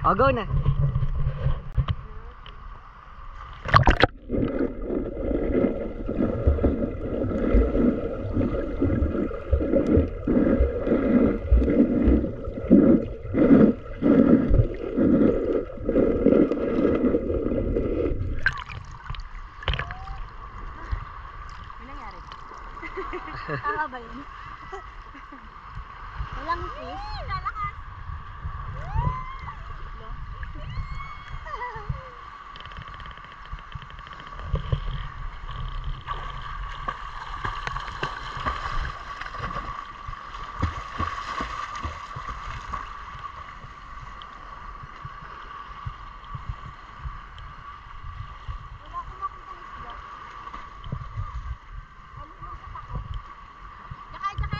O, go na. Tama ba yun? Walang fish? Lalakas!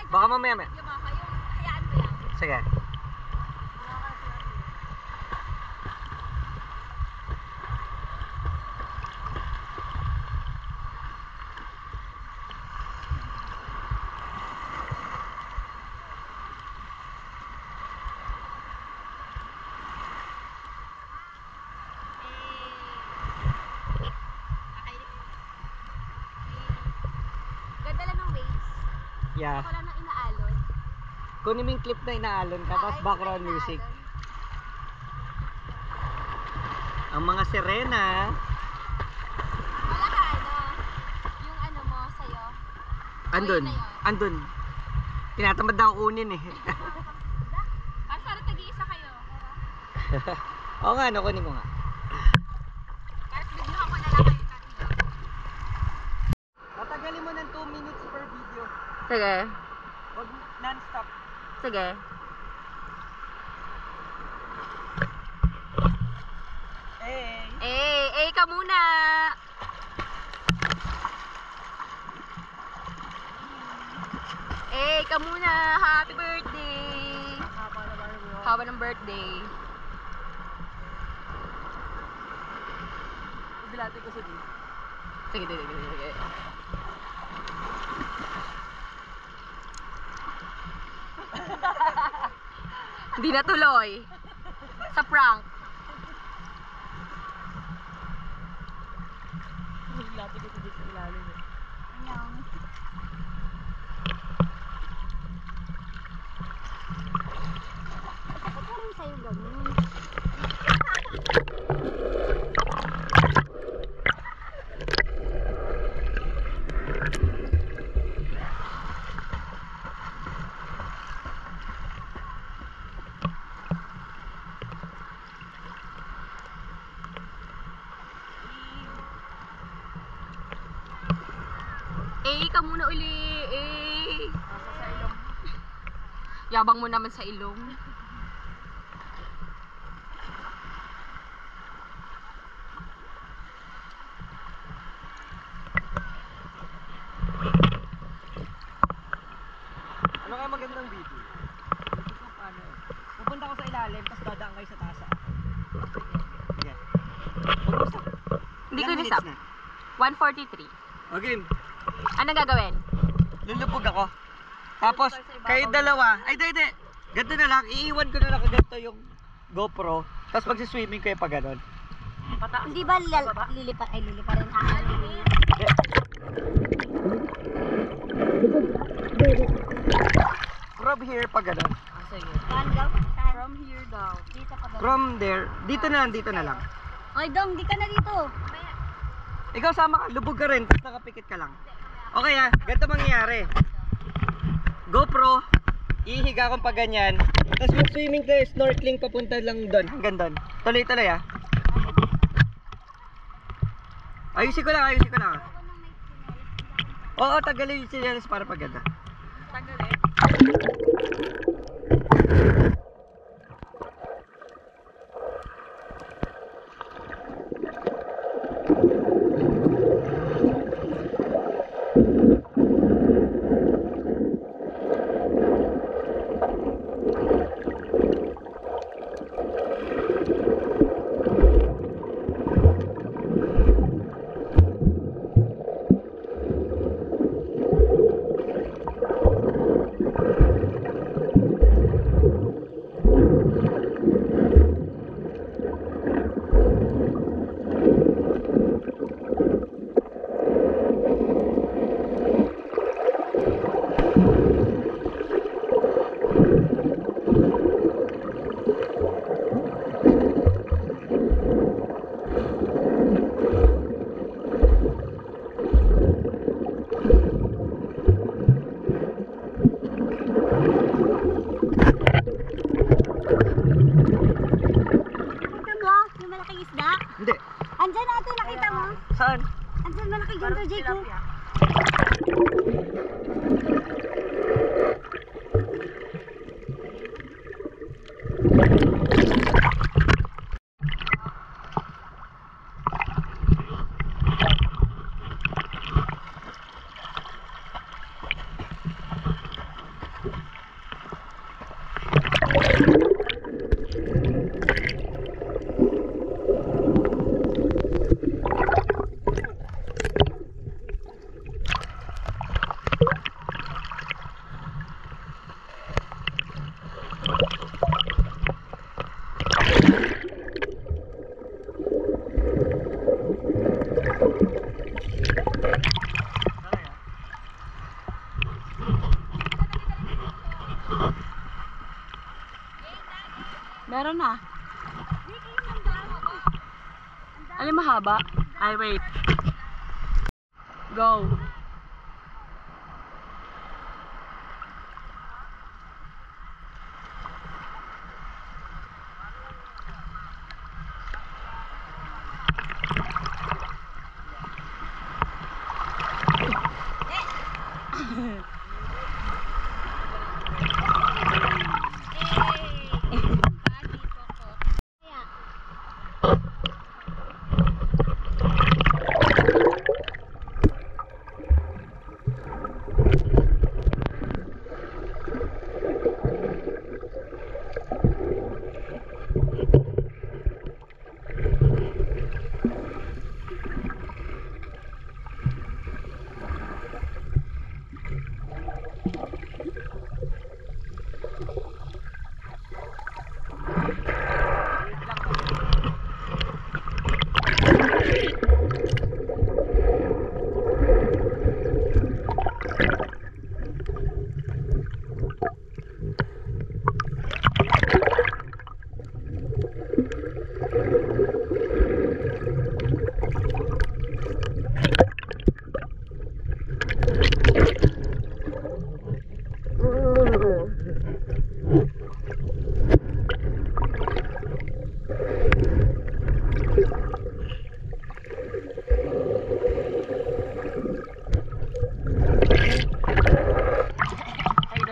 Baka mamaya. Hayaan mo lang. Sige. Ganda lang ng waves. Yeah. Ako lang na inaalon. Kunin mo yung clip na inaalon ka, tapos background music. Ang mga sirena. Wala ka yung ano mo sa'yo. Andun. Andun. Tinatamad na ako kunin eh. Para sana tag-iisa kayo. Oo nga, no, kunin ko nga. Tapos bigyan ako na lang kayo tatlo. Patagalin mo ng 2 minutes per video. Sige. Huwag non-stop. Sige. Eh, ka muna. Ka muna. Happy birthday. Haba ng birthday. Dilati ko sa dito. Sige. Hindi natuloy. Sa prank. Dilati ko sa dito sa ilalim eh. Parang sa'yo ganun. Ka muna uli. Sa ilong. Yabang mo naman sa ilong. Ano kaya magandang video? Paano? Pupunta ko sa ilalim, tapos dadaan kayo sa taas. Sige. Pag-usap. Hindi ko Ilang nisap. minutes 1:43. Okay. Anong gagawin? Lulubog ako. Tapos, kayo dalawa. Ay, hindi. Ganito na lang. Iiwan ko na lang ganito yung GoPro. Tapos magsiswimming kayo pa ganon. Hindi ba lilipa rin From here pa ganon. From here daw. Dito pa daw. From there. Dito na lang. Ay, Dong, di ka na dito. Ikaw sama ka. Lubog ka rin. Tapos nakapikit ka lang. Okay ha. Ganito mangyayari. GoPro. Ihiga akong pa ganyan. Tapos mag-swimming tayo. Snorkeling papunta lang doon. Hanggang doon. Tuloy-tuloy ha. Ayusin ko lang. Oo, tagalin yung sinelas para paganda. Tagalin. Saan? Andiyan malaki ganda, Jake. Meron na. Alin mahaba? Ay, wait. Go.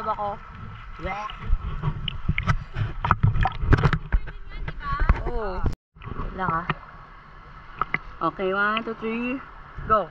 Ako. Oh. Lang ah. Okay, 1, 2, 3, go.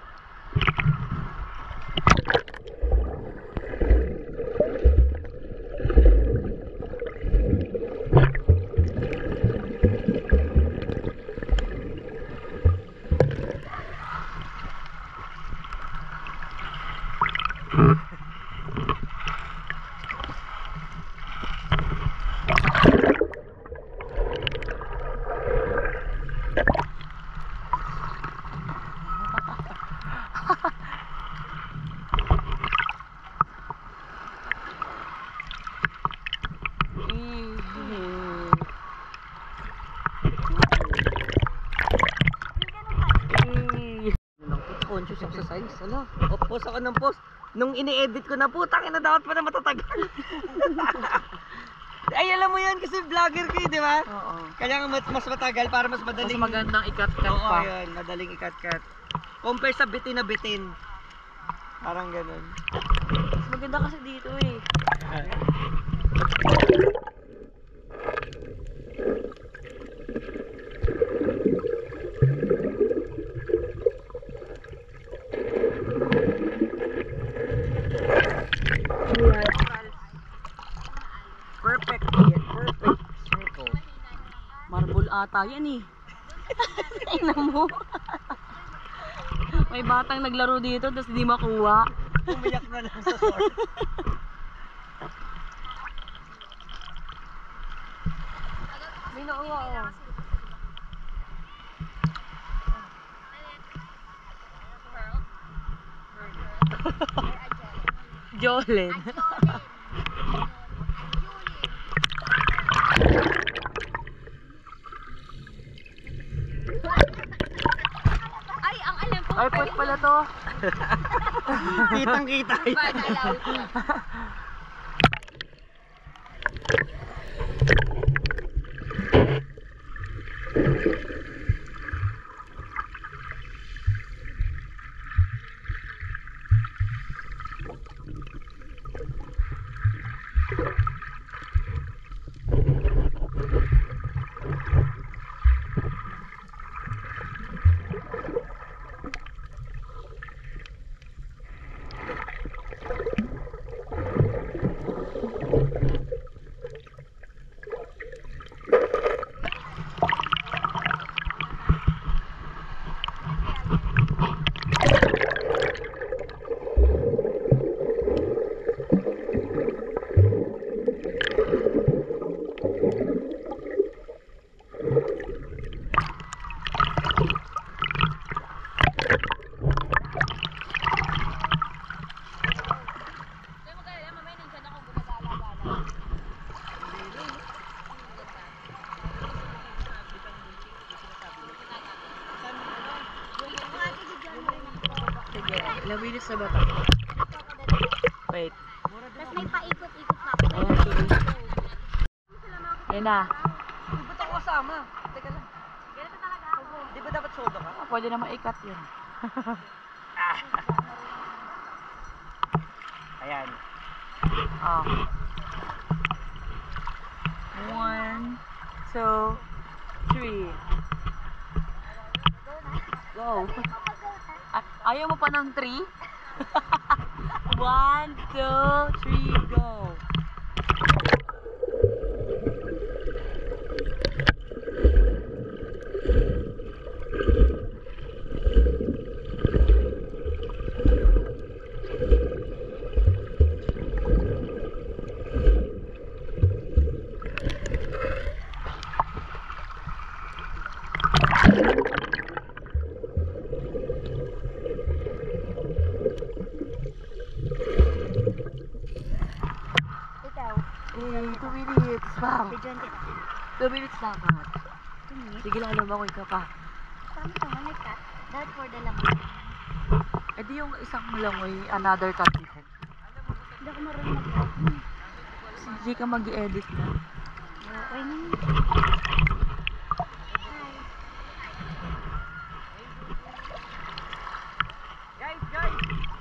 Conscious exercise. Ala, post ako ng post. Nung ini-edit ko na, putang ina, dapat pa na matatagal. Ay, alam mo yan kasi vlogger ko di ba? Oo. Kaya nga mas matagal para mas madaling. Mas magandang ikat-kat Oo, pa. yun, madaling ikat-kat. Compare sa bitin na bitin. Parang ganun. Mas maganda kasi dito eh. Perfect yan, perfect circle. Marble ata yan eh. Tingnan mo. May batang naglaro dito tapos hindi makuha. Umiyak na lang sa sword. May nakuha oh. Jolene. Ay, ang alam ko. Ay, pwede pala to. Kitang kita yun. Bagalaw. Ilang minutes na ba ito? Wait. Tapos may paikot-ikot na ako. Ayan, tuloy. Ayan na. Di ba't ako kasama? Teka lang. Ganito talaga ako. Di ba dapat solo ka? Ah, pwede naman i-cut yun. Ayan. Ah. 1, 2, 3. Go. Ayaw mo pa ng 3? 1, 2, 3, go. Ikaw. Eh, 2 minutes. Wow. Bidyon kita. 2 minutes dapat. Sige lang, alam ako ikaw pa. Tama ito, may cut. That for the laman. Eh di yung isang langoy, another cut dito. Hindi ako marunong mag-cut. Hindi ka mag-edit na. Okay na. Guys!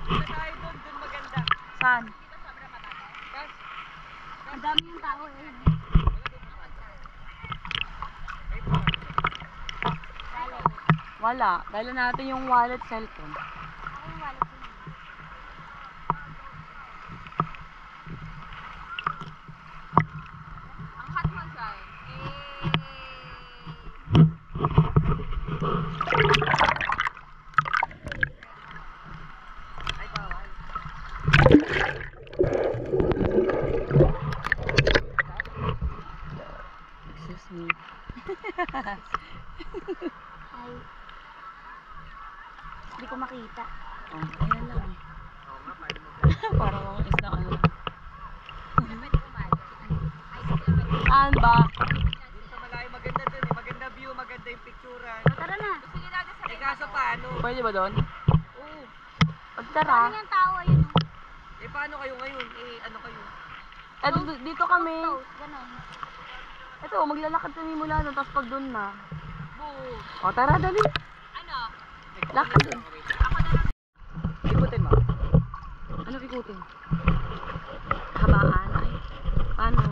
Punta tayo doon. Doon maganda. Saan? Guys! Ang dami yung tao eh. Wala. Dala natin yung wallet, cellphone. Ako yung wallet ko. Ang hot mo siya Ay, bawal. Excuse me. Ay. Hindi ko makita. Oh, ayan lang eh. Oo nga, paano mo? Parang mga isang ano lang. Pwede kumali. Saan ba? Dito sa malayo maganda doon eh. Maganda view, maganda yung picturean. Tara na. Gusto niyo natin sa Eh kaso paano? Pwede ba doon? Oo. Pagtara. Ano yung tao ayun? Eh paano kayo ngayon? Eh ano kayo? Eh, dito kami. Toast, ganon. Ito, maglalakad kami mula doon, tapos pag doon na. Boo! O, tara, dali. Ano? Lakad doon. Ikutin mo. Ano ikutin? Habaan. Ay, paano?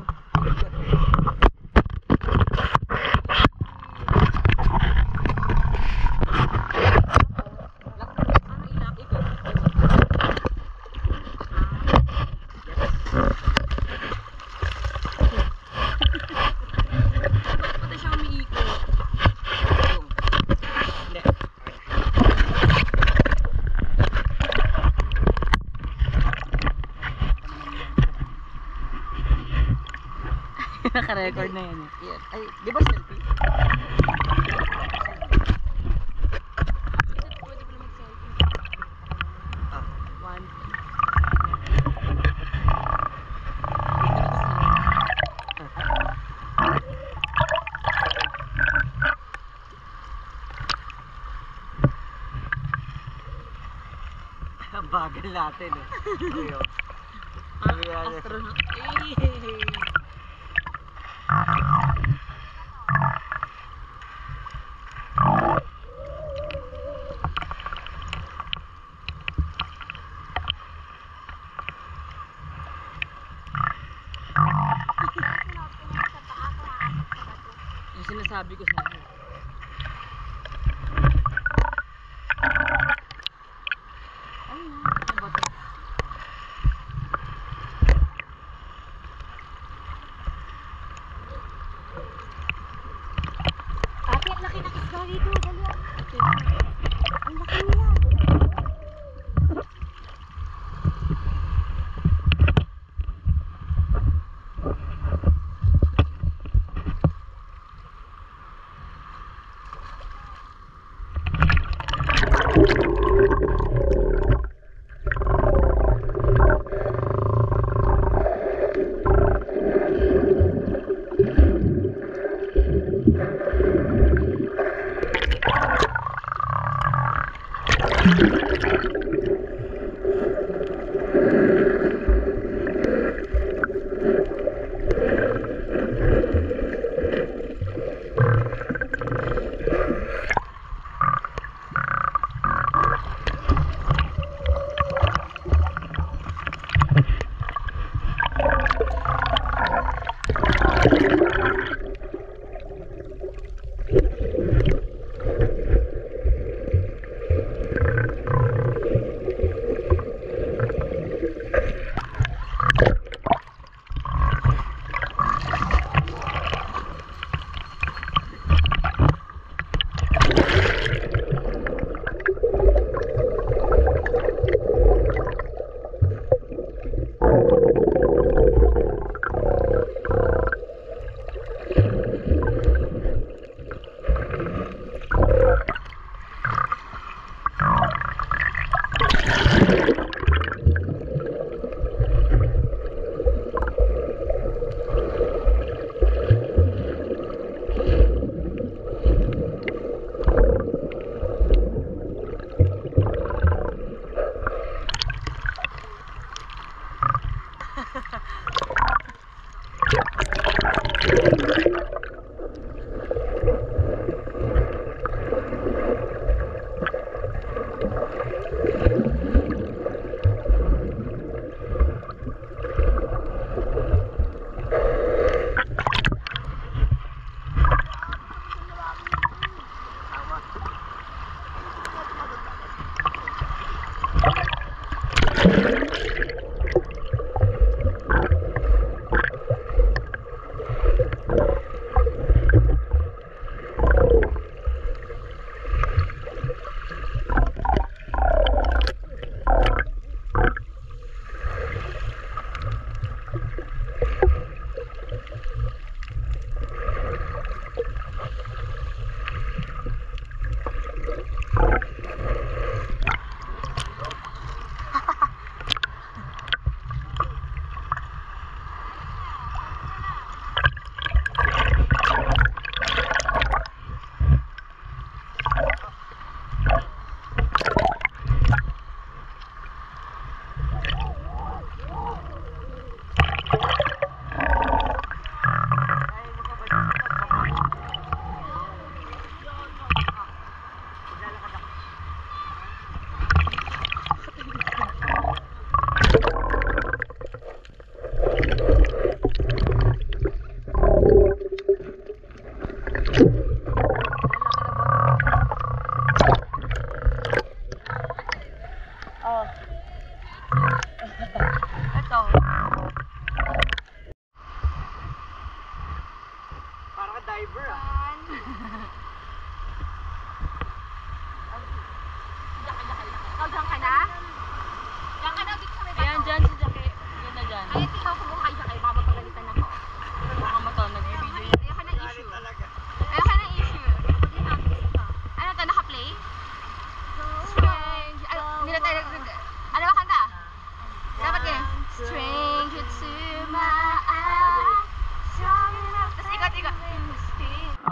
Ano ilak? Ikot. Bakit pati siya umiikot? Hindi. Naka-record na yan eh. Yan. Ay, di ba selfie? Ah. One. Ang bagal natin eh. Ayun. Sabi natin. Astronaut. Yung sinasabi ko sa inyo. Ayun na. Ano ba ito? Ate, ang laki ng isda dito. Dali. Ang laki nila.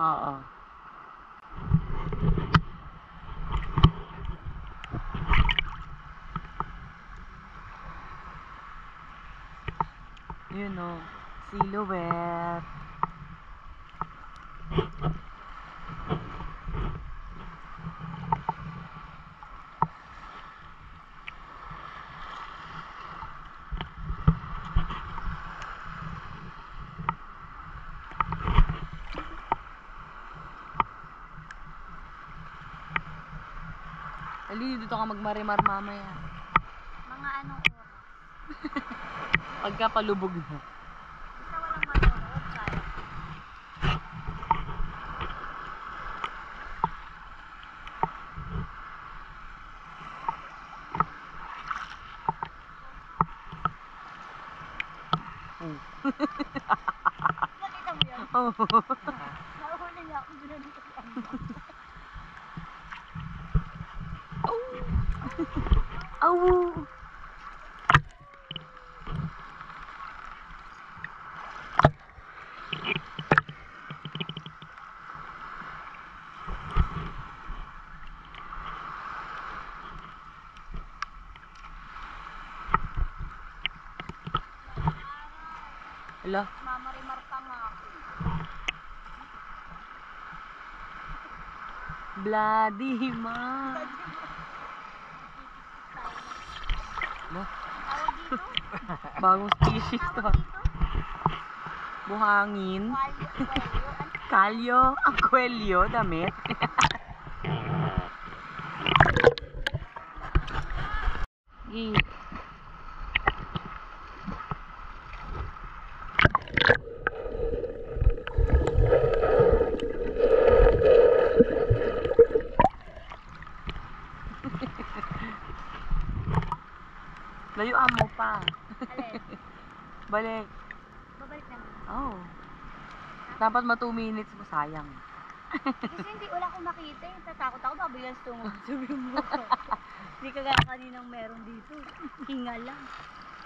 Oo. Yun o. Silhouette. Ali, dito ka magmarimar mamaya. Mga anong oras? Pagka palubog na. Basta walang manonood, sayang. Nakita mo yan? Oo. Nahuli niya ako dyan. Awu! Ala, Mamarimar pa nga ako. bloody ma. Ba? Tawag dito? Bagong species to. Tawag dito? Buhangin. Kwelyo. Kalyo. Ang kwelyo, damit. Gi. Layuan mo pa. Alin? Balik. Babalik naman. Oh. Dapat 2 minutes mo, sayang. Kasi hindi, wala akong makita eh. Tatakot ako, baka biglang tungod. Sabi mo ko. Hindi ka kaninang meron dito. Hinga lang.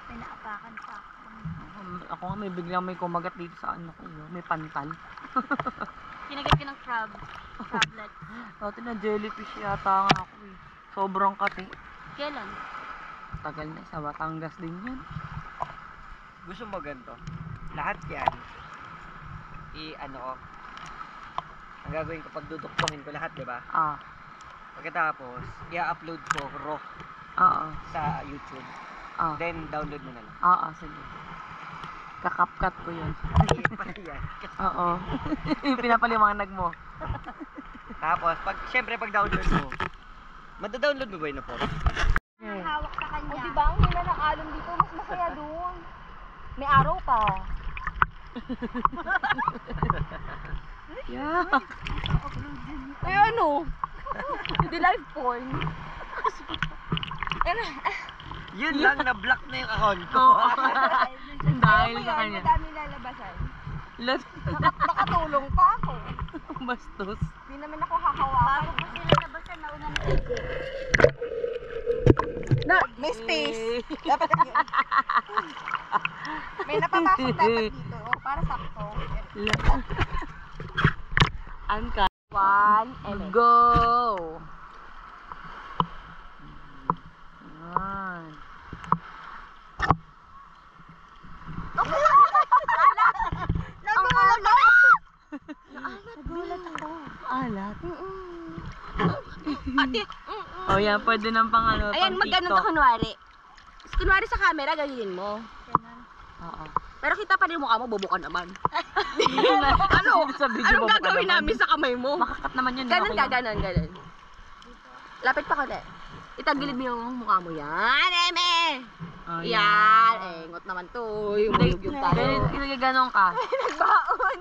May naapakan pa. Ako nga may biglang may kumagat dito sa ano ko. May pantal. Kinagat ka ng crab. Crablet. Dati na jellyfish yata nga ako eh. Sobrang kati. Kailan? Tagal na, sa Batangas din yan. Gusto mo ganito? Lahat yan, ano ko, ang gagawin ko, pagduduktongin ko lahat, di ba? Ah, Pagkatapos, i-upload ko raw oo. sa YouTube. Ah, Then, download mo na lang. oo, sige. Kakapkat ko yun. Pati yan. Oo. Yung pinapaliwanag mo. Tapos, syempre, pag download mo, madadownload mo ba yun na po? Ang hawak sa kanya. Oh, O diba, ang hina ng alon dito, mas masaya doon. May araw pa. Yeah. Ay ano? Hindi live porn. Yun lang, na-block na yung account ko. Oo. Dahil sa kanya. Madami lalabasan. Nakatulong pa ako. Bastos. Hindi naman ako hahawakan. Bago ko sila labasan, nauna na na, may space. Dapat yun. May napapasok dapat dito. Oh, para sakto. Angka. 1 and Go! Yan. Nagulat ako. Alat. Ate, Oh, yan. Pwede ng pang ano, ayan, pang mag-ganon TikTok. ka kunwari. Kunwari sa camera, ganyan mo. Oo. Pero kita pa rin mukha mo, bobo ka naman. Ano? Sa video Anong mo pa gagawin naman. namin sa kamay mo? Makakat naman yun. Ganon okay ka, lang. ganon, ganon. Lapit pa ka na. Itagilid mo yung mukha mo. Yan, eme! Oh, Yan, engot naman to. Yung Hindi, yung tayo. ganon ka. Nagbaon.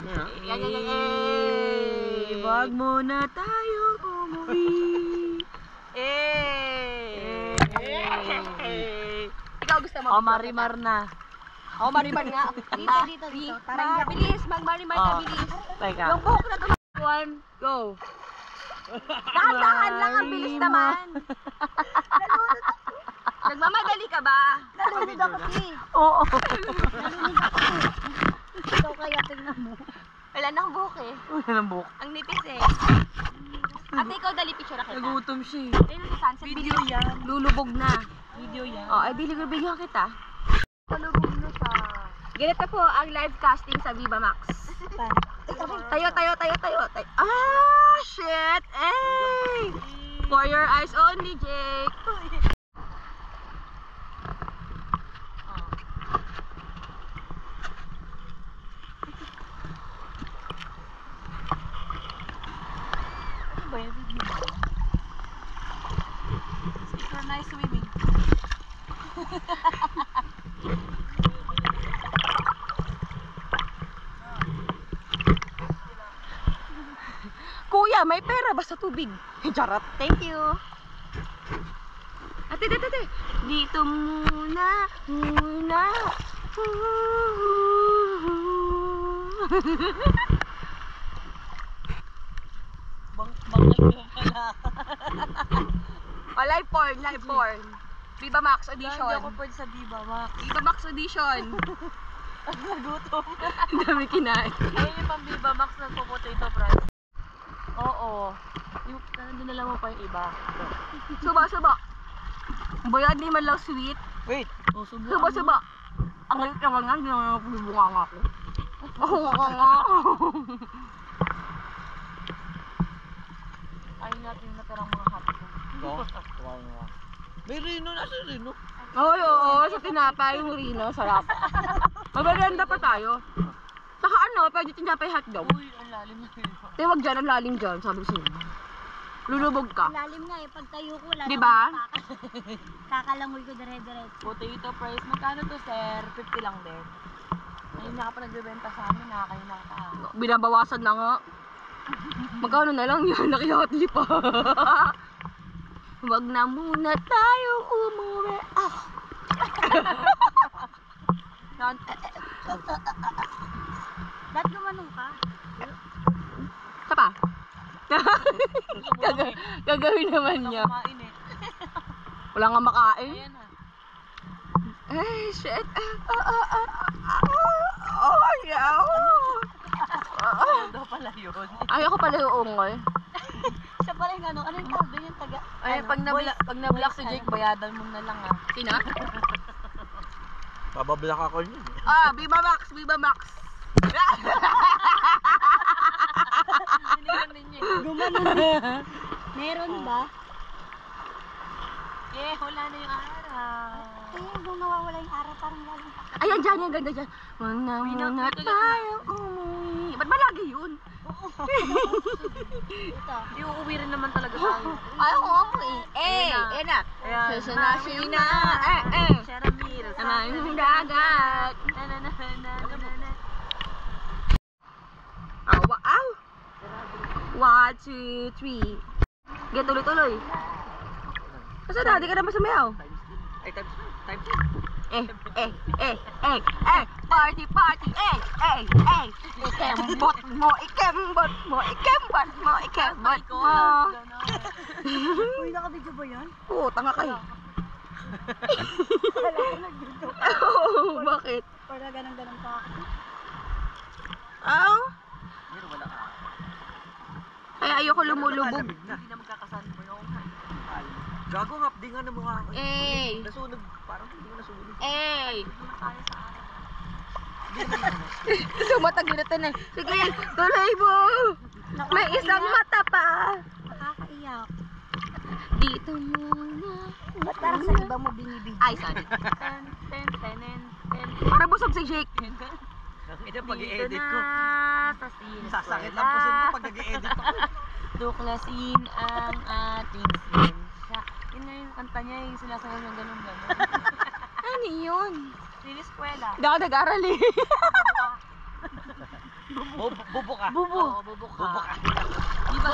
Yan, yan, yan, yan. Wag muna tayo umuwi. Eh. Ikaw gusto mo? O, marimar na. Oh, marimar nga. Dito, dito. Tara, bilis. Magmarimar ka, Oh. bilis. Teka. Yung buhok na tumak. 1, go. Dahan-dahan lang, ang bilis naman. Nagmamadali ka ba? Nalunod ako, T. Oo. Ikaw kaya tingnan mo. Wala nang buhok eh. Wala ng buhok. Ang nipis eh. Ate, ikaw dali picture kita. Nagutom siya eh. Ayun ang sunset. Video yan. Lulubog na. Video yan. Oh, ay bigyan kita. Palubog na siya. Ganito po ang live casting sa Viva Max. Tayo. Ah, shit! Hey! For your eyes only, Jake. Ano ba yung video mo? Super nice swimming. Kuya, may pera ba sa tubig? Charot. Thank you. Ate. Dito muna. Bangal mo pala. Oh, live porn. Viva Max Audition. Hindi ako pwede sa Viva Max. Viva Max Audition. Ang nagutom. Ang dami kinain. Ayun yung pang Viva Max nagpo-potato fries. Oo. Yung nandun na lang mo pa yung iba. Suba. Bayad di man lang sweet. Wait. Oh, subukan. Suba. Ang galit naman nga, hindi naman pulibunga nga ako. Oo nga. Ayun natin yung natarang mga hotdog. May Rino, nasa Rino? Oo, sa tinapay yung Rino, sarap. Mabalanda pa tayo. Saka ano, pwede tinapay hotdog. Uy, ang lalim na yun. Huwag dyan, ang lalim dyan, sabi ko sa'yo. Lulubog ka. Lalim nga eh, pag tayo ko wala. Diba? Kakalangoy ko dire-diretso. Potato fries. Magkano to, sir? 50 lang din. Ayun na ka pa nagbebenta sa amin. Nakakain na ka. Binabawasan na nga. Magkano na lang yan, nakihotli pa. Huwag na muna tayong umuwi. Ah. Ba't gumanong ka? Isa pa. Gagawin naman niya. Kumain eh. Wala nga makain. Ayan ha. Ay, shit. Oh, yeah. Ano daw pala yun? Ayoko pala yung ungol. Siya pala yung ano, ano yung tawag doon yung taga? Ay, ano, pag na-block si Jake, bayadan mo na lang ah. Sino? Babablak ako niyan. Ah, Viva Max. Sinigang ninyo eh. Gumanon. Meron ba? Eh, wala na yung araw. Eh, kung nawawala yung araw, parang lalong pa. Ayan, dyan, yung ganda dyan. Huwag na muna tayong umuwi. Ba't ba lagi yun? Ito. Iuuwi rin naman talaga tayo. Ayaw ko umuwi. Ayan na. Ayan. Sina. Sharamir. Naman yung dagat. Aw. 1, 2, 3. Get tuloy-tuloy. Kasi na, di ka naman sumayaw. Ay, times. Party, ikembot mo. Uy, nakabidyo ba yan? Oo, tanga kayo. Oo, bakit? Para ganang-ganang pa ako. Aw, Pero wala ka. kaya ayoko lumulubog. Malamig na. Hindi na magkakasan mo yung Gago nga, di nga na mukha ako. Nasunog. Parang hindi ko nasunog. tayo sa araw. Sumatag na ito na. Sige, tuloy mo. May isang mata pa. Nakakaiyak. Dito muna. Ba't parang sa iba mo binibidyo? Ay, sorry. Ten. Para busog si Jake. Ito pag-i-edit ko. Sa siniskwela. Sasakit ang puso ko pag nag-i-edit ako. Tuklasin ang ating siyensya. Yun nga yung kanta niya, yung sinasayaw ng ganun-ganun. Ano yun? Siniskwela. Hindi ako nag-aral eh. Bubo ka. Oo, bubo ka. Di ba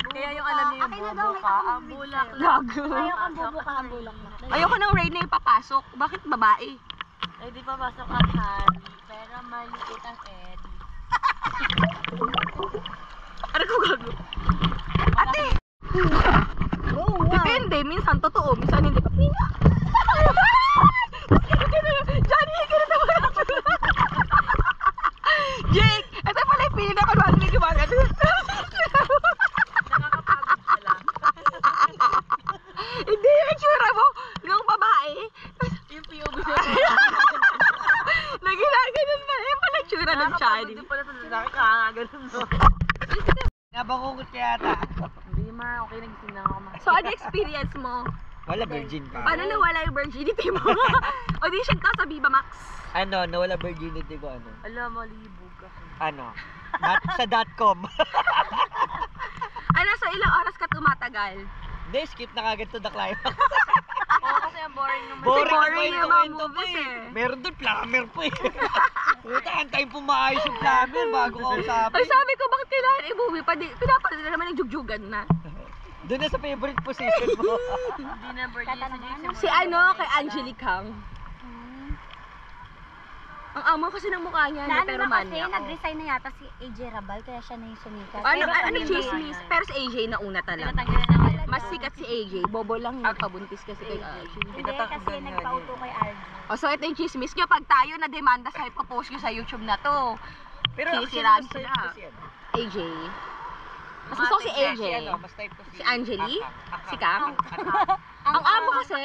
Kaya yung alam niyo yung Akin na bubo daw, ka, may ang bulak. Gago. Ayaw kang bubuka ang bulak mo. Ayoko ng raid na ipapasok. Bakit babae? Eh di pa pasok ang Harry, pero maliit ang Eddie. Ano ko gago? Ate! Oo nga. Depende. Minsan totoo. Minsan hindi. Johnny, ganun naman ako. Nakakaganon mo. Nabangungot ka yata. Hindi ma, okay nagising lang ako ma. So, ano experience mo? Wala virgin pa. Paano nawala yung virginity mo? Audition ka sa Viva Max. Ano, nawala virginity ko ano? Alam mo, libog ka. Ano? Sa .com. Ano, so ilang oras ka tumatagal? Hindi, skip na kagad to the climax. Oo, kasi ang boring naman. boring yung mga kwento movies po eh. Meron doon, plumber po eh. Puta, antayin po maayos yung plumber bago ka usapin. Ay, sabi ko, bakit kailangan i-movie pa? Pinapanood na naman yung jugjugan na. Doon na sa favorite position mo. Hindi na birthday sa Jason. Si ano, kay Angelique Kang. Ang amo kasi ng mukha niya, no, pero Naano na kasi, manya. nag-resign na yata si AJ Rabal, kaya siya na yung sumikat. Ano, Pero ano hindi. chismis? Pero si AJ na una talaga. Tinatanggalan na ngayon. Mas sikat si AJ. Bobo lang yung nagpabuntis kasi kay AJ. Hindi, kasi nagpauto kay RJ. O, so ito yung chismis nyo. Pag tayo na demanda sa ipopost nyo sa YouTube na to, Pero sisiraan actually, sila. mas type ko si ano. AJ. Mas gusto ko si AJ. Si ano, mas type ko Si Angeli? Akang. Si Kang? Ang amo kasi,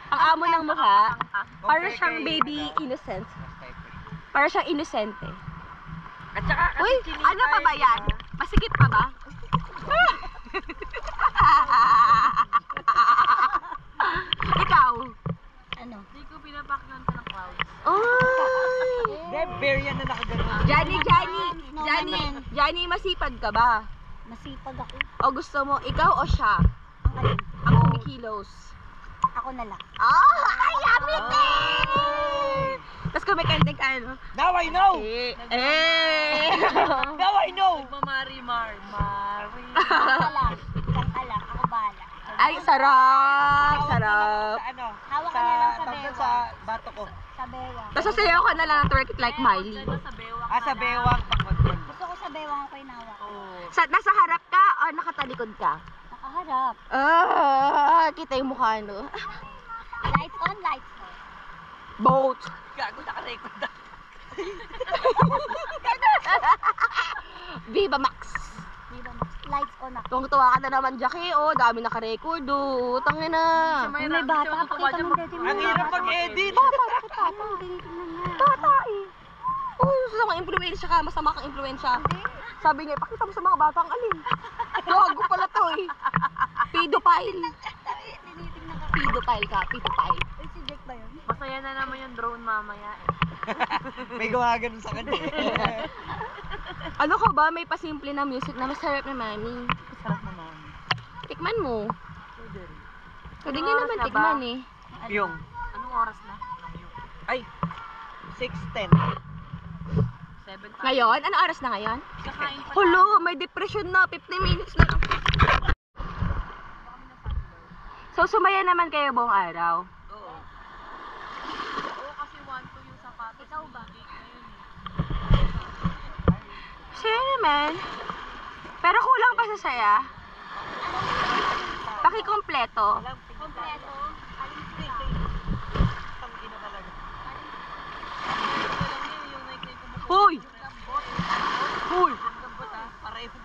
ang amo ng mukha, para siyang baby innocent. Mas type ko. Para siyang inosente. At saka kasi Uy, chinita ano pa ba yun, yan? diba? Masikip pa ba? Ikaw? Ano? Hindi ko pinapakyan ka ng clouds. Ay! Hindi, bear yan na nakagano'n. Johnny, masipag ka ba? Masipag ako. O gusto mo, ikaw o siya? Ang alin? Ang kumikilos. Ako na lang. Ay, yummy din! Tapos kumikending ka, ano? Now I know! Now I know! Nagmamari-mar. Mari. Isang ala. Ako bahala. Ay, sarap! Hawak Sarap! Sa ano? Hawak ka na lang sa tawag bewang. sa bato ko. Sa bewang. Tapos sasayaw ka na lang ng twerk it like Miley. Sa bewang. Sa bewang pang mag-control. Gusto ko sa bewang ako inawak. Nasa harap ka o nakatalikod ka? Nakaharap. Kita yung mukha, no? Lights on, lights on. Both. Gago, nakarecord na. Viva Max. Diba? Lights on ako. Tuwang-tuwa ka na naman, Jackie. Oh, dami naka-record. Oh, tangin na. May bata. Pakita mo dito. Ang hirap pag-edit. Bata. Tinitingnan niya. Bata eh. Oh, gusto kang influensya ka. Masama kang influensya. Sabi niya, pakita mo sa mga batang alin. Gago pala to eh. Pedophile. Tinitingnan ka. Pedophile ka. Pedophile. Uy, si Jake ba yun? Masaya na naman yung drone mamaya eh. May gumagano sa kanya. Ano ka ba? May pasimple na music na masarap na mami. Sarap naman. Tikman mo. Pwede rin. Pwede nga naman na ba? tikman eh. Yung, Anong oras na? ay, 6:10. 7 Ngayon? Ano oras na ngayon? Kakain pa Hulo, may depression na. 15 minutes na lang. So, sumaya naman kayo buong araw. Oo. Oo, kasi 1-2 yung sapatos. Ikaw ba? Saya naman. Pero kulang pa sa saya. Pakikompleto. Kompleto. Alin sila? Tangina talaga. Yung Nike na yung Hoy! Hoy!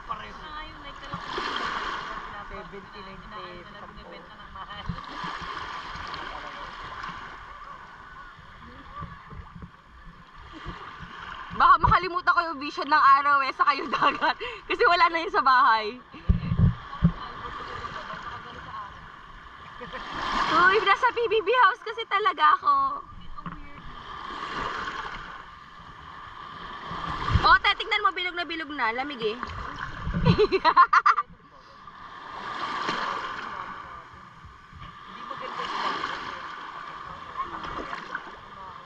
Pareho. nga yung Nike na lang. 79 pesos. Na nagbibenta ng mahal. Baka makalimutan ko yung vision ng araw sa kayo dagat. Kasi wala na yun sa bahay. Uy, nasa PBB house kasi talaga ako. Oh, tingnan mo, bilog na. Lamig eh. Hindi maganda yung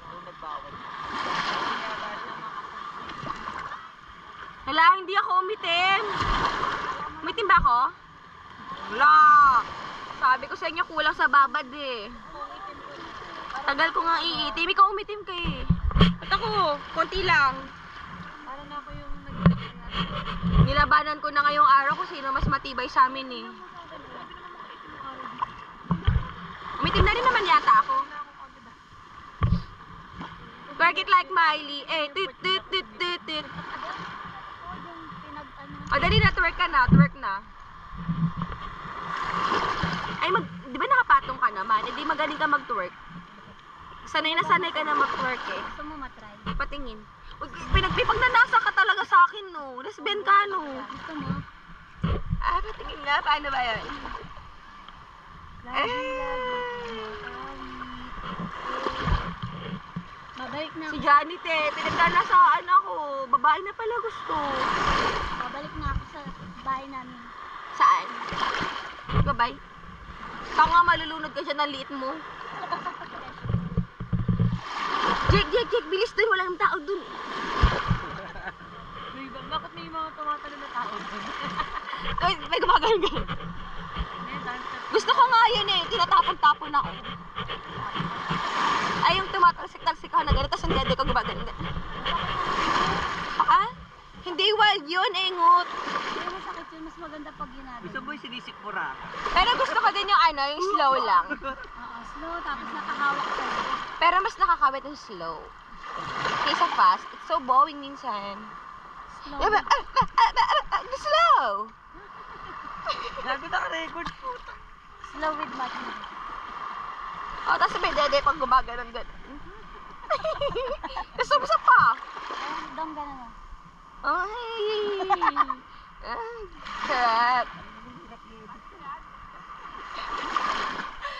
nung nagbawal. Wala, hindi ako umitim. Umitim ba ako? Wala. Sabi ko sa inyo, kulang sa babad eh. Tagal ko nga iitim. Ikaw umitim ka eh. At ako, konti lang. Parang ako yung Nilabanan ko na ngayong araw kung sino mas matibay sa amin eh. Umitim na rin naman yata ako. Twerk it like Miley. Eh, tit. O, dali na, twerk ka na, twerk na. Ay, di ba nakapatong ka naman? Hindi magaling ka mag-twerk. Sanay na sanay ka na mag-twerk eh. Gusto mo matry? Patingin. Pinagnanasa ka talaga sa akin, no? Lesbian ka, no? Gusto mo? Ah, patingin nga. Paano ba yun? Babalik na Si ako. Janet eh. Pinagnanasaan ako. Babae na pala gusto. Babalik na ako sa bahay namin. Saan? Babay? Tanga, malulunod ka dyan ng liit mo. Jake, bilis dun. Walang tao dun. Bakit may mga tumatalo na tao doon? Ay, may gumagano. Gusto ko nga yun eh. Tinatapon-tapon ako. Ay, yung tumatalsik-talsik ka na gano'n, tapos ang dede ko gumagano. Ah? Hindi wild yun, engot. Pero masakit yun. Mas maganda pag ginagawa. Gusto mo yung sinisikmura? Pero gusto ko din yung ano, yung slow lang. Oo, slow. Tapos nakahawak sa'yo. Pero mas nakakawit yung slow. Kaysa fast, it's so boring minsan. Slow. Diba? Slow! Gago na record po. Slow with Matthew. O, tapos may dede pag gumaganon gano'n. Gusto mo sa pa? Ayun, dong gano'n mo. Ay! Crap.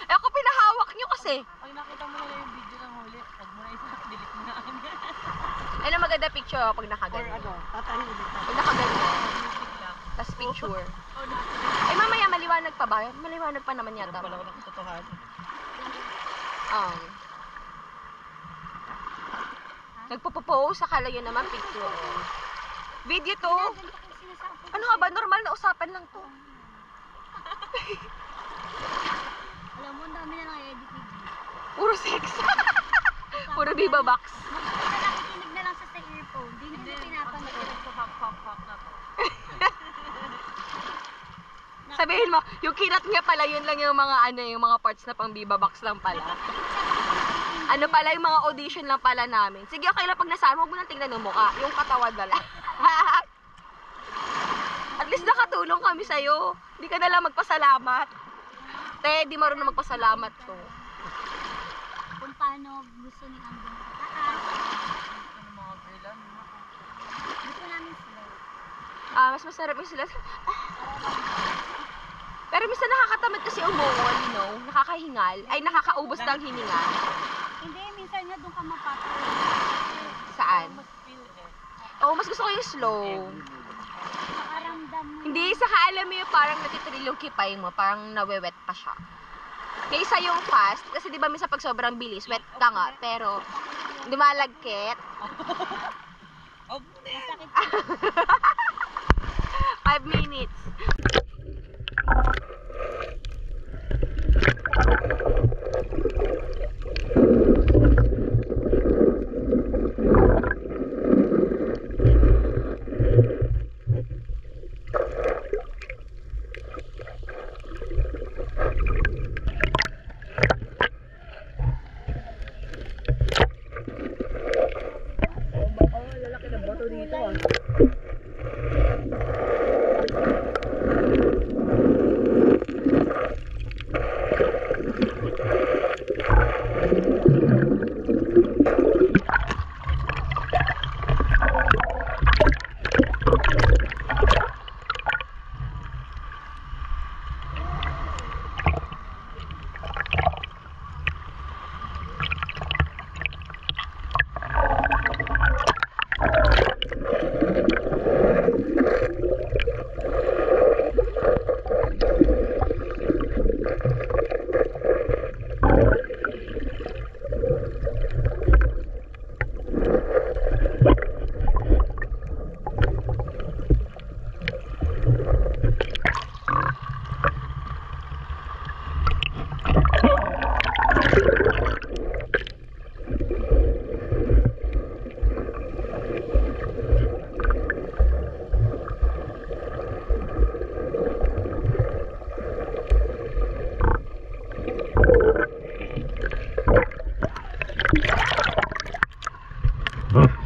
Eh, ako pinahawak nyo kasi. Pag nakita mo na yung video ng huli, tag mo na isa, delete mo na agad. Ano maganda picture ako pag Or nakaganon. ano, tatahimik ka. Pag nakaganon. Music lang. Tapos picture. Oh, natin. Eh, mamaya maliwanag pa ba? Maliwanag pa naman Alam yata. pala ko ng katotohanan. Nagpo-post, akala yun naman picture. Video to. Ganito ko sinasabi. Ano nga ba? Normal na usapan lang to. Alam mo, ang dami na nang-edit ni G. Puro sex. Puro Viva Box. Basta nakikinig na lang sa earphone. Di nila pinapanood. Hak na to. Sabihin mo, yung kinat niya pala, yun lang yung mga ano, yung mga parts na pang Viva Box lang pala. Ano pala, yung mga audition lang pala namin. Sige, okay lang pag nasama, huwag mo nang tingnan yung mukha. Yung katawan na lang. At least nakatulong kami sa'yo. Hindi ka na lang magpasalamat. Te, di marunong magpasalamat to. Kung paano gusto ni Ambong sa taas. Ano mga girl, Gusto namin slow. Mas masarap yung sila. Pero minsan nakakatamad kasi umungol, you know? Nakakahingal. Ay, nakakaubos ng hininga. Hindi, minsan nga doon ka mapapalala. Saan? mas feel eh. Oh, mas gusto ko yung slow. Nakaramdam mo. Hindi, saka alam mo yung parang natitril yung kipay mo, parang nawewet pa siya. Kaysa yung fast, kasi di ba minsan pag sobrang bilis, wet ka nga, pero lumalagkit. Masakit. 5 minutes. Huh?